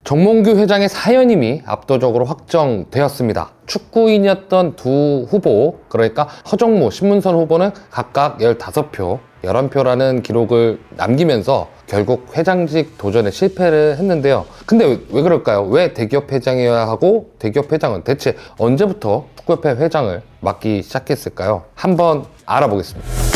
정몽규 회장의 사연임이 압도적으로 확정되었습니다. 축구인이었던 두 후보, 그러니까 허정무, 신문선 후보는 각각 15표, 11표라는 기록을 남기면서 결국 회장직 도전에 실패를 했는데요. 근데 왜 그럴까요? 왜 대기업 회장이어야 하고 대기업 회장은 대체 언제부터 축구협회 회장을 맡기 시작했을까요? 한번 알아보겠습니다.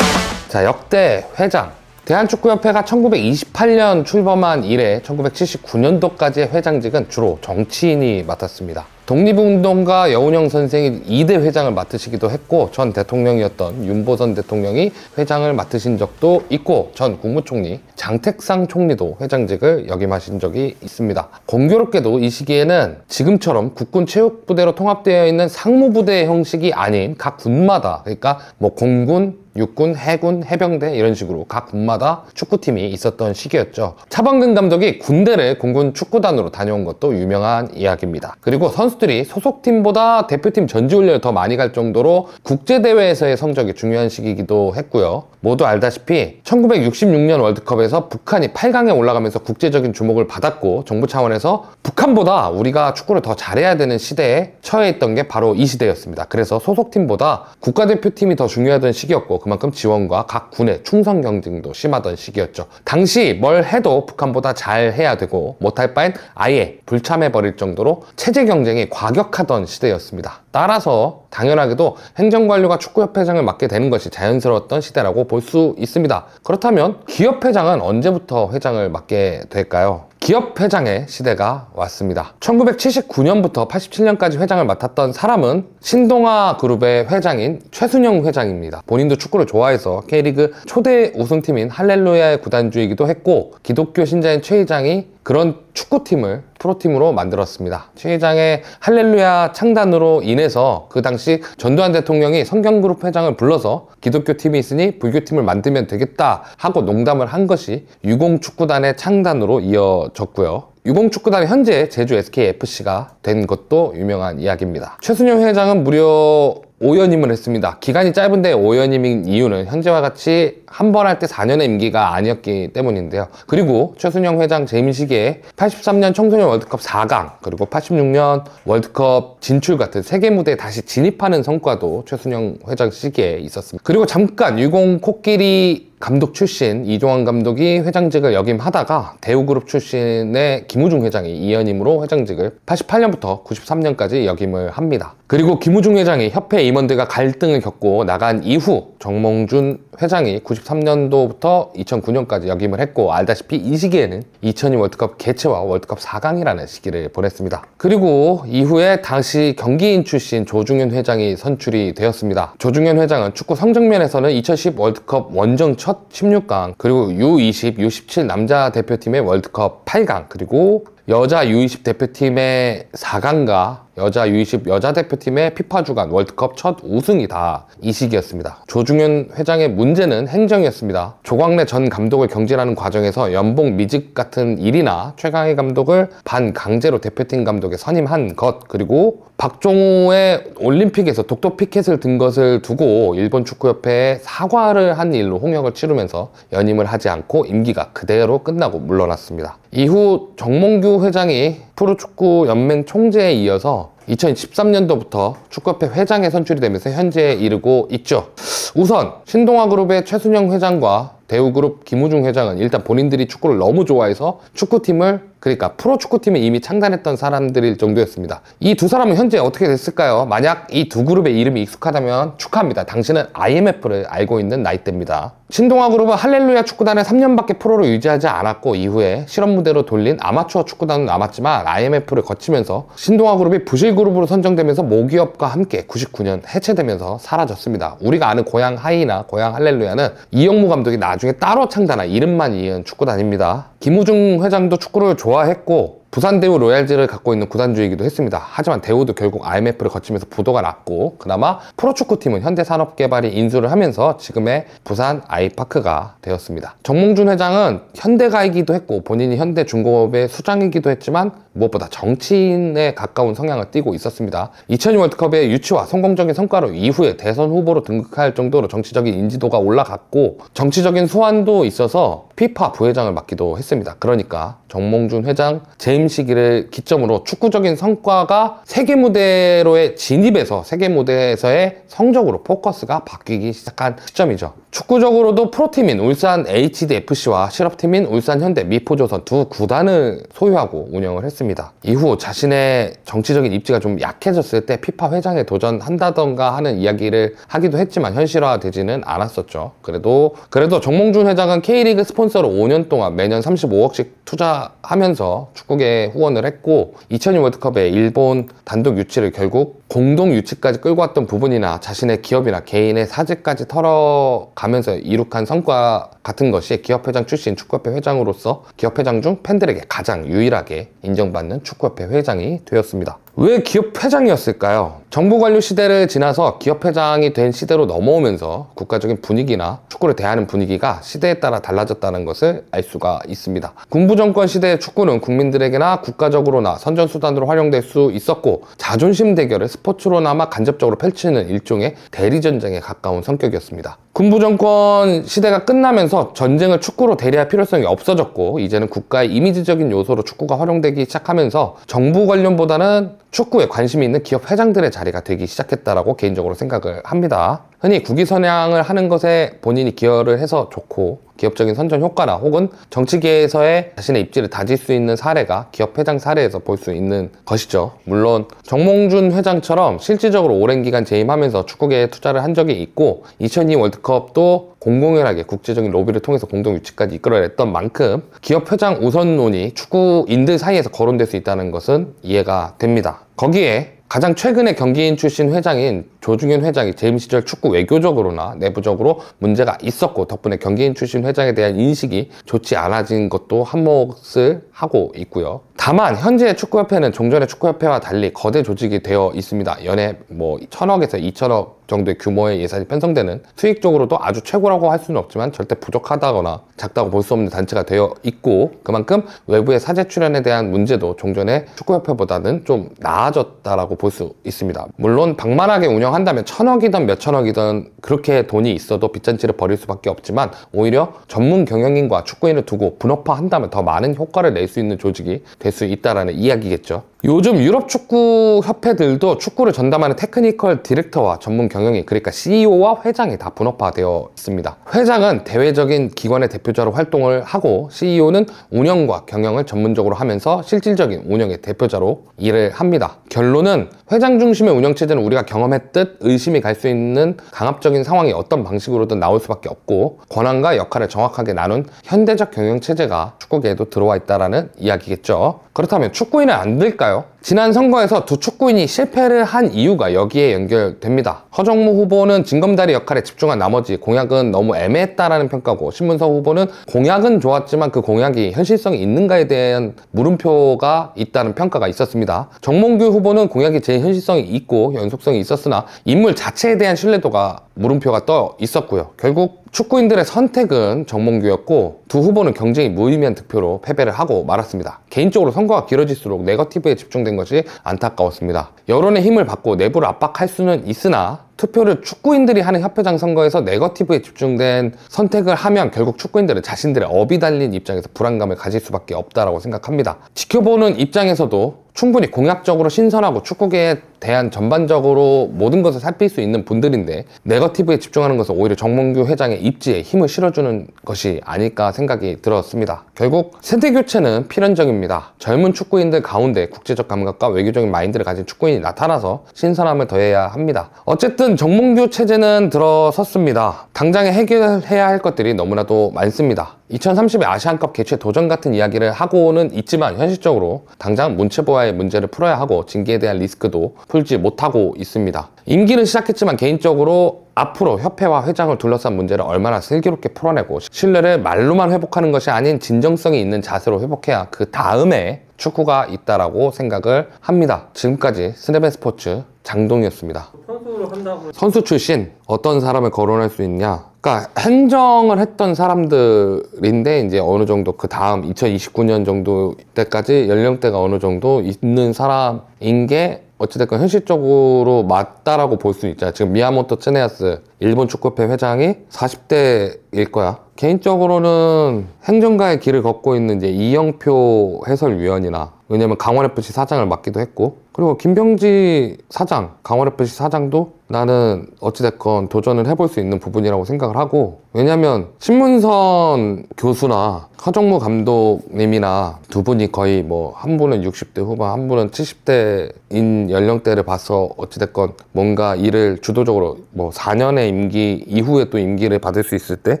자, 역대 회장. 대한축구협회가 1928년 출범한 이래 1979년도까지의 회장직은 주로 정치인이 맡았습니다. 독립운동가 여운형 선생이 2대 회장을 맡으시기도 했고, 전 대통령이었던 윤보선 대통령이 회장을 맡으신 적도 있고, 전 국무총리 장택상 총리도 회장직을 역임하신 적이 있습니다. 공교롭게도 이 시기에는 지금처럼 국군체육부대로 통합되어 있는 상무부대 형식이 아닌 각 군마다, 그러니까 뭐 공군, 육군, 해군, 해병대 이런 식으로 각 군마다 축구팀이 있었던 시기였죠. 차범근 감독이 군대를 공군 축구단으로 다녀온 것도 유명한 이야기입니다. 그리고 선수들이 소속팀보다 대표팀 전지훈련을 더 많이 갈 정도로 국제대회에서의 성적이 중요한 시기이기도 했고요. 모두 알다시피 1966년 월드컵에서 북한이 8강에 올라가면서 국제적인 주목을 받았고, 정부 차원에서 북한보다 우리가 축구를 더 잘해야 되는 시대에 처해 있던 게 바로 이 시대였습니다. 그래서 소속팀보다 국가대표팀이 더 중요하던 시기였고, 그만큼 지원과 각 군의 충성 경쟁도 심하던 시기였죠. 당시 뭘 해도 북한보다 잘해야 되고, 못할 바엔 아예 불참해버릴 정도로 체제 경쟁이 과격하던 시대였습니다. 따라서 당연하게도 행정관료가 축구협회장을 맡게 되는 것이 자연스러웠던 시대라고 볼 수 있습니다. 그렇다면 기업회장은 언제부터 회장을 맡게 될까요? 기업회장의 시대가 왔습니다. 1979년부터 87년까지 회장을 맡았던 사람은 신동아 그룹의 회장인 최순영 회장입니다. 본인도 축구를 좋아해서 K리그 초대 우승팀인 할렐루야의 구단주이기도 했고, 기독교 신자인 최 회장이 그런 축구팀을 프로팀으로 만들었습니다. 최 회장의 할렐루야 창단으로 인해서 그 당시 전두환 대통령이 성경그룹 회장을 불러서 기독교팀이 있으니 불교팀을 만들면 되겠다 하고 농담을 한 것이 유공축구단의 창단으로 이어졌고요. 유공축구단이 현재 제주 SKFC가 된 것도 유명한 이야기입니다. 최순영 회장은 무려 5연임을 했습니다. 기간이 짧은데 5연임인 이유는 현재와 같이 한 번 할 때 4년의 임기가 아니었기 때문인데요. 그리고 최순영 회장 재임 시기에 83년 청소년 월드컵 4강, 그리고 86년 월드컵 진출 같은 세계 무대에 다시 진입하는 성과도 최순영 회장 시기에 있었습니다. 그리고 잠깐 유공 코끼리 감독 출신 이종환 감독이 회장직을 역임하다가 대우그룹 출신의 김우중 회장이 2연임으로 회장직을 88년부터 93년까지 역임을 합니다. 그리고 김우중 회장이 협회 임원들과 갈등을 겪고 나간 이후 정몽준 회장이 93년도부터 2009년까지 역임을 했고, 알다시피 이 시기에는 2002 월드컵 개최와 월드컵 4강이라는 시기를 보냈습니다. 그리고 이후에 다시 경기인 출신 조중현 회장이 선출이 되었습니다. 조중현 회장은 축구 성적면에서는 2010 월드컵 원정 첫 16강, 그리고 U20, U17 남자 대표팀의 월드컵 8강, 그리고 여자 U20 대표팀의 4강과 여자 U20 여자 대표팀의 피파 주간 월드컵 첫 우승이 다 이 시기였습니다. 조중현 회장의 문제는 행정이었습니다. 조광래 전 감독을 경질하는 과정에서 연봉 미직 같은 일이나 최강희 감독을 반강제로 대표팀 감독에 선임한 것, 그리고 박종호의 올림픽에서 독도 피켓을 든 것을 두고 일본 축구협회에 사과를 한 일로 홍역을 치르면서 연임을 하지 않고 임기가 그대로 끝나고 물러났습니다. 이후 정몽규 회장이 프로축구 연맹 총재에 이어서 2013년도부터 축구협회 회장에 선출이 되면서 현재에 이르고 있죠. 우선 신동아그룹의 최순영 회장과 대우그룹 김우중 회장은 일단 본인들이 축구를 너무 좋아해서 축구팀을, 그러니까 프로축구팀을 이미 창단했던 사람들일 정도였습니다. 이 두 사람은 현재 어떻게 됐을까요? 만약 이 두 그룹의 이름이 익숙하다면 축하합니다. 당신은 IMF를 알고 있는 나이대입니다. 신동아그룹은 할렐루야 축구단을 3년밖에 프로로 유지하지 않았고, 이후에 실업 무대로 돌린 아마추어 축구단은 남았지만 IMF를 거치면서 신동아그룹이 부실그룹으로 선정되면서 모기업과 함께 99년 해체되면서 사라졌습니다. 우리가 아는 고양 하이나 고양 할렐루야는 이영무 감독이 나중에 따로 창단한 이름만 이은 축구단입니다. 김우중 회장도 축구를 좋아했고 부산 대우 로얄즈를 갖고 있는 구단주이기도 했습니다. 하지만 대우도 결국 IMF를 거치면서 부도가 났고, 그나마 프로축구팀은 현대산업개발이 인수를 하면서 지금의 부산 아이파크가 되었습니다. 정몽준 회장은 현대가이기도 했고 본인이 현대중공업의 수장이기도 했지만 무엇보다 정치인에 가까운 성향을 띠고 있었습니다. 2002 월드컵의 유치와 성공적인 성과로 이후에 대선 후보로 등극할 정도로 정치적인 인지도가 올라갔고 정치적인 소환도 있어서 피파 부회장을 맡기도 했습니다. 그러니까 정몽준 회장 재임 시기를 기점으로 축구적인 성과가 세계 무대로의 진입에서 세계 무대에서의 성적으로 포커스가 바뀌기 시작한 시점이죠. 축구적으로도 프로팀인 울산 HDFC와 실업팀인 울산 현대 미포조선 두 구단을 소유하고 운영을 했습니다. 이후 자신의 정치적인 입지가 좀 약해졌을 때 피파 회장에 도전한다던가 하는 이야기를 하기도 했지만 현실화되지는 않았었죠. 그래도 정몽준 회장은 K리그 스폰서로 5년 동안 매년 35억씩 투자하면서 축구계에 후원을 했고 2002 월드컵에 일본 단독 유치를 결국 공동 유치까지 끌고 왔던 부분이나 자신의 기업이나 개인의 사직까지 털어가면서 이룩한 성과 같은 것이 기업회장 출신 축구협회 회장으로서 기업회장 중 팬들에게 가장 유일하게 인정받는 축구협회 회장이 되었습니다. 왜 기업회장이었을까요? 정부 관료 시대를 지나서 기업회장이 된 시대로 넘어오면서 국가적인 분위기나 축구를 대하는 분위기가 시대에 따라 달라졌다는 것을 알 수가 있습니다. 군부정권 시대의 축구는 국민들에게나 국가적으로나 선전수단으로 활용될 수 있었고 자존심 대결을 스포츠로나마 간접적으로 펼치는 일종의 대리전쟁에 가까운 성격이었습니다. 군부정권 시대가 끝나면서 전쟁을 축구로 대리할 필요성이 없어졌고 이제는 국가의 이미지적인 요소로 축구가 활용되기 시작하면서 정부 관련보다는 축구에 관심이 있는 기업 회장들의 자리가 되기 시작했다라고 개인적으로 생각을 합니다. 흔히 국위선양을 하는 것에 본인이 기여를 해서 좋고 기업적인 선전 효과나 혹은 정치계에서의 자신의 입지를 다질 수 있는 사례가 기업 회장 사례에서 볼 수 있는 것이죠. 물론 정몽준 회장처럼 실질적으로 오랜 기간 재임하면서 축구계에 투자를 한 적이 있고 2002 월드컵도 공공연하게 국제적인 로비를 통해서 공동 유치까지 이끌어냈던 만큼 기업 회장 우선론이 축구인들 사이에서 거론될 수 있다는 것은 이해가 됩니다. 거기에 가장 최근에 경기인 출신 회장인 조중현 회장이 재임 시절 축구 외교적으로나 내부적으로 문제가 있었고 덕분에 경기인 출신 회장에 대한 인식이 좋지 않아진 것도 한몫을 하고 있고요. 다만 현재 축구협회는 종전의 축구협회와 달리 거대 조직이 되어 있습니다. 연에 1,000억에서 2,000억 정도의 규모의 예산이 편성되는 수익적으로도 아주 최고라고 할 수는 없지만 절대 부족하다거나 작다고 볼 수 없는 단체가 되어 있고 그만큼 외부의 사재 출연에 대한 문제도 종전의 축구협회보다는 좀 나아졌다라고 볼 수 있습니다. 물론 방만하게 운영한다면 1,000억이든 몇천억이든 그렇게 돈이 있어도 빚잔치를 벌일 수밖에 없지만 오히려 전문 경영인과 축구인을 두고 분업화한다면 더 많은 효과를 낼 수 있는 조직이 될 수 있다라는 이야기겠죠. 요즘 유럽 축구 협회들도 축구를 전담하는 테크니컬 디렉터와 전문 경영인 그러니까 CEO와 회장이 다 분업화되어 있습니다. 회장은 대외적인 기관의 대표자로 활동을 하고 CEO는 운영과 경영을 전문적으로 하면서 실질적인 운영의 대표자로 일을 합니다. 결론은 회장 중심의 운영체제는 우리가 경험했듯 의심이 갈 수 있는 강압적인 상황이 어떤 방식으로든 나올 수밖에 없고 권한과 역할을 정확하게 나눈 현대적 경영체제가 축구계에도 들어와 있다는 이야기겠죠. 그렇다면 축구인은 안 될까요? 지난 선거에서 두 축구인이 실패를 한 이유가 여기에 연결됩니다. 허정무 후보는 징검다리 역할에 집중한 나머지 공약은 너무 애매했다라는 평가고 신문서 후보는 공약은 좋았지만 그 공약이 현실성이 있는가에 대한 물음표가 있다는 평가가 있었습니다. 정몽규 후보는 공약이 제일 현실성이 있고 연속성이 있었으나 인물 자체에 대한 신뢰도가 물음표가 떠 있었고요. 결국 축구인들의 선택은 정몽규였고 두 후보는 경쟁이 무의미한 득표로 패배를 하고 말았습니다. 개인적으로 선거가 길어질수록 네거티브에 집중된 것이 안타까웠습니다. 여론의 힘을 받고 내부를 압박할 수는 있으나 투표를 축구인들이 하는 협회장 선거에서 네거티브에 집중된 선택을 하면 결국 축구인들은 자신들의 업이 달린 입장에서 불안감을 가질 수밖에 없다고 생각합니다. 지켜보는 입장에서도 충분히 공약적으로 신선하고 축구계에 대한 전반적으로 모든 것을 살필 수 있는 분들인데 네거티브에 집중하는 것은 오히려 정몽규 회장의 입지에 힘을 실어주는 것이 아닐까 생각이 들었습니다. 결국 세대교체는 필연적입니다. 젊은 축구인들 가운데 국제적 감각과 외교적인 마인드를 가진 축구인이 나타나서 신선함을 더해야 합니다. 어쨌든 정몽규 체제는 들어섰습니다. 당장에 해결해야 할 것들이 너무나도 많습니다. 2030의 아시안컵 개최 도전 같은 이야기를 하고는 있지만 현실적으로 당장 문체부와의 문제를 풀어야 하고 징계에 대한 리스크도 풀지 못하고 있습니다. 임기는 시작했지만 개인적으로 앞으로 협회와 회장을 둘러싼 문제를 얼마나 슬기롭게 풀어내고 신뢰를 말로만 회복하는 것이 아닌 진정성이 있는 자세로 회복해야 그 다음에 축구가 있다라고 생각을 합니다. 지금까지 스네벤 스포츠 장동이었습니다. 선수를 한다고 선수 출신 어떤 사람을 거론할 수 있냐? 그러니까 행정을 했던 사람들인데 이제 어느 정도 그 다음 2029년 정도 때까지 연령대가 어느 정도 있는 사람인 게 어찌됐건 현실적으로 맞다라고 볼 수 있잖아요. 지금 미야모토 츠네야스 일본 축구협회 회장이 40대일 거야. 개인적으로는 행정가의 길을 걷고 있는 이제 이영표 해설위원이나, 왜냐면 강원FC 사장을 맡기도 했고, 그리고 김병지 사장, 강원FC 사장도 나는 어찌됐건 도전을 해볼 수 있는 부분이라고 생각을 하고, 왜냐면 신문선 교수나 허정무 감독님이나 두 분이 거의 뭐 한 분은 60대 후반, 한 분은 70대인 연령대를 봐서 어찌됐건 뭔가 일을 주도적으로 뭐 4년의 임기 이후에 또 임기를 받을 수 있을 때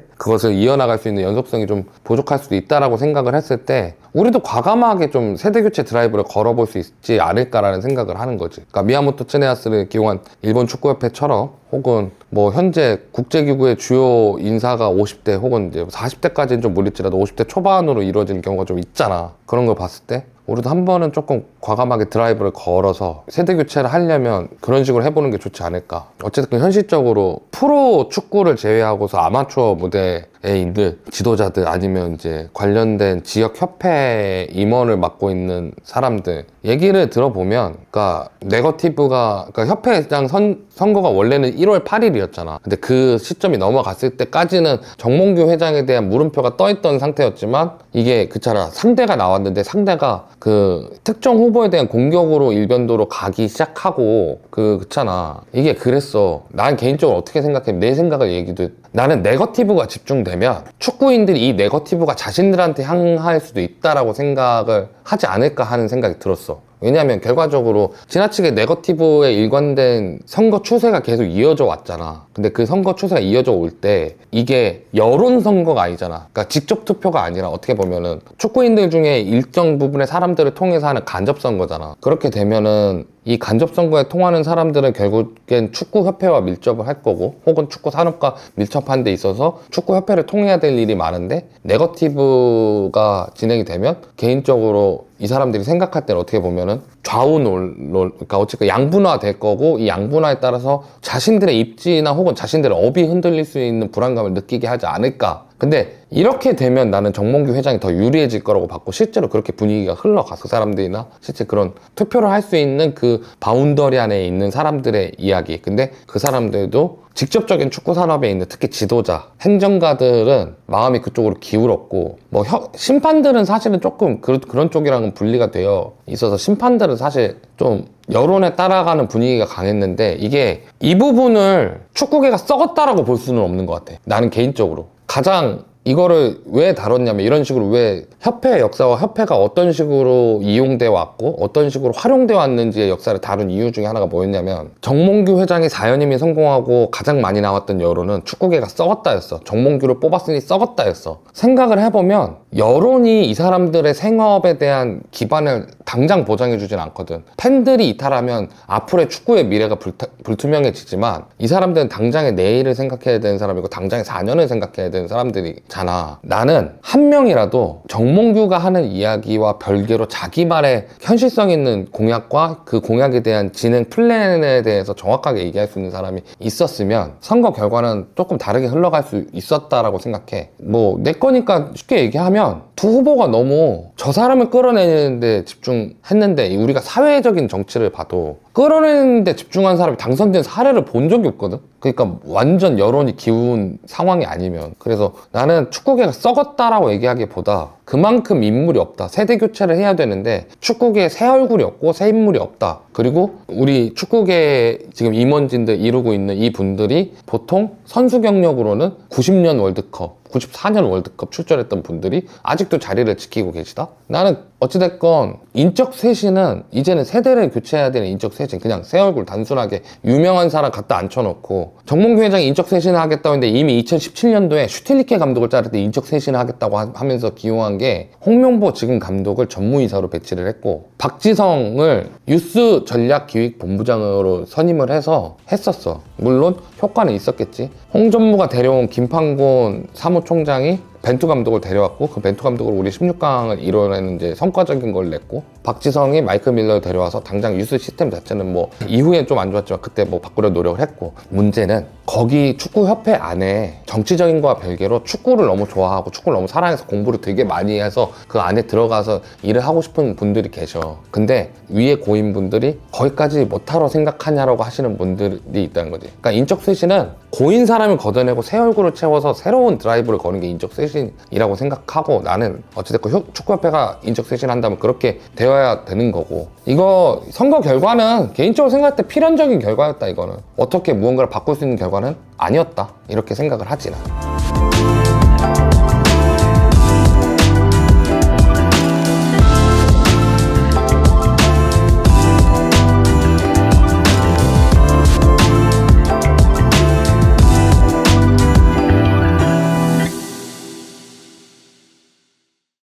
그것을 이어나갈 수 있는 연속성이 좀 부족할 수도 있다라고 생각을 했을 때 우리도 과감하게 좀 세대교체 드라이브를 걸어볼 수 있지 않을까라는 생각을 하는 거지. 그러니까 미야모토 츠네야스를 기용한 일본 축구협회처럼, 혹은 뭐 현재 국제기구의 주요 인사가 50대 혹은 이제 40대까지는 좀 몰릴지라도 50대 초반으로 이루어지는 경우가 좀 있잖아. 그런 걸 봤을 때 우리도 한 번은 조금 과감하게 드라이브를 걸어서 세대 교체를 하려면 그런 식으로 해보는 게 좋지 않을까. 어쨌든 현실적으로 프로 축구를 제외하고서 아마추어 무대에 있는 지도자들, 아니면 이제 관련된 지역 협회 임원을 맡고 있는 사람들 얘기를 들어보면, 그러니까 네거티브가, 그러니까 협회장 선거가 원래는 1월 8일이었잖아. 근데 그 시점이 넘어갔을 때까지는 정몽규 회장에 대한 물음표가 떠있던 상태였지만, 이게 그렇잖아, 상대가 나왔는데 상대가 그 특정 후보에 대한 공격으로 일변도로 가기 시작하고, 그렇잖아. 이게 그랬어. 난 개인적으로 어떻게 생각해? 내 생각을 얘기도, 나는 네거티브가 집중되면 축구인들이 이 네거티브가 자신들한테 향할 수도 있다라고 생각을 하지 않을까 하는 생각이 들었어. 왜냐하면 결과적으로 지나치게 네거티브에 일관된 선거 추세가 계속 이어져 왔잖아. 근데 그 선거 추세가 이어져 올 때 이게 여론 선거가 아니잖아. 그러니까 직접 투표가 아니라 어떻게 보면은 축구인들 중에 일정 부분의 사람들을 통해서 하는 간접 선거잖아. 그렇게 되면은 이 간접 선거에 통하는 사람들은 결국엔 축구협회와 밀접을 할 거고, 혹은 축구산업과 밀접한 데 있어서 축구협회를 통해야 될 일이 많은데, 네거티브가 진행이 되면 개인적으로 이 사람들이 생각할 때는 어떻게 보면은 그러니까 어쨌든 양분화 될 거고, 이 양분화에 따라서 자신들의 입지나 혹은 자신들의 업이 흔들릴 수 있는 불안감을 느끼게 하지 않을까. 근데 이렇게 되면 나는 정몽규 회장이 더 유리해질 거라고 봤고, 실제로 그렇게 분위기가 흘러가서 그 사람들이나 실제 그런 투표를 할 수 있는 그 바운더리 안에 있는 사람들의 이야기. 근데 그 사람들도 직접적인 축구 산업에 있는 특히 지도자, 행정가들은 마음이 그쪽으로 기울었고, 뭐 심판들은 사실은 조금 그런 쪽이랑은 분리가 되어 있어서 심판들은 사실 좀 여론에 따라가는 분위기가 강했는데, 이게 이 부분을 축구계가 썩었다라고 볼 수는 없는 것 같아. 나는 개인적으로. 가장 이거를 왜 다뤘냐면, 이런 식으로 왜 협회의 역사와 협회가 어떤 식으로 이용돼 왔고 어떤 식으로 활용돼 왔는지의 역사를 다룬 이유 중에 하나가 뭐였냐면, 정몽규 회장이 4연임이 성공하고 가장 많이 나왔던 여론은 축구계가 썩었다였어. 정몽규를 뽑았으니 썩었다였어. 생각을 해보면 여론이 이 사람들의 생업에 대한 기반을 당장 보장해주진 않거든. 팬들이 이탈하면 앞으로의 축구의 미래가 불투명해지지만, 이 사람들은 당장의 내일을 생각해야 되는 사람이고 당장의 4년을 생각해야 되는 사람들이잖아. 나는 한 명이라도 정몽규가 하는 이야기와 별개로 자기만의 현실성 있는 공약과 그 공약에 대한 진행 플랜에 대해서 정확하게 얘기할 수 있는 사람이 있었으면 선거 결과는 조금 다르게 흘러갈 수 있었다라고 생각해. 뭐 내 거니까 쉽게 얘기하면, 두 후보가 너무 저 사람을 끌어내는데 집중했는데, 우리가 사회적인 정치를 봐도 끌어내는데 집중한 사람이 당선된 사례를 본 적이 없거든. 그러니까 완전 여론이 기운 상황이 아니면. 그래서 나는 축구계가 썩었다라고 얘기하기보다 그만큼 인물이 없다. 세대 교체를 해야 되는데 축구계에 새 얼굴이 없고 새 인물이 없다. 그리고 우리 축구계 지금 임원진들 이루고 있는 이 분들이 보통 선수 경력으로는 90년 월드컵, 94년 월드컵 출전했던 분들이 아직도 자리를 지키고 계시다? 나는 어찌됐건 인적 쇄신은 이제는 세대를 교체해야 되는 인적 쇄신 쇄신, 그냥 새 얼굴 단순하게 유명한 사람 갖다 앉혀놓고 정몽규 회장이 인적 쇄신을 하겠다고 했는데 이미 2017년도에 슈틸리케 감독을 자를 때 인적 쇄신을 하겠다고 하면서 기용한 게 홍명보 지금 감독을 전무이사로 배치를 했고 박지성을 뉴스 전략기획본부장으로 선임을 해서 했었어. 물론 효과는 있었겠지. 홍전무가 데려온 김판곤 사무총장이 벤투 감독을 데려왔고 그 벤투 감독으로 우리 16강을 이뤄내는 이제 성과적인 걸 냈고 박지성이 마이클 밀러를 데려와서 당장 뉴스 시스템 자체는 뭐 이후엔 좀 안 좋았지만 그때 뭐 바꾸려 노력을 했고 문제는 거기 축구협회 안에 정치적인 거와 별개로 축구를 너무 좋아하고 축구를 너무 사랑해서 공부를 되게 많이 해서 그 안에 들어가서 일을 하고 싶은 분들이 계셔. 근데 위에 고인분들이 거기까지 못하러 생각하냐라고 하시는 분들이 있다는 거지. 그러니까 인적 쇄신은 고인 사람을 걷어내고 새 얼굴을 채워서 새로운 드라이브를 거는 게 인적 쇄신이라고 생각하고 나는 어찌됐건 축구협회가 인적 쇄신한다면 그렇게 되어야 되는 거고 이거 선거 결과는 개인적으로 생각할 때 필연적인 결과였다. 이거는 어떻게 무언가를 바꿀 수 있는 결과는 아니었다 이렇게 생각을 하지 나.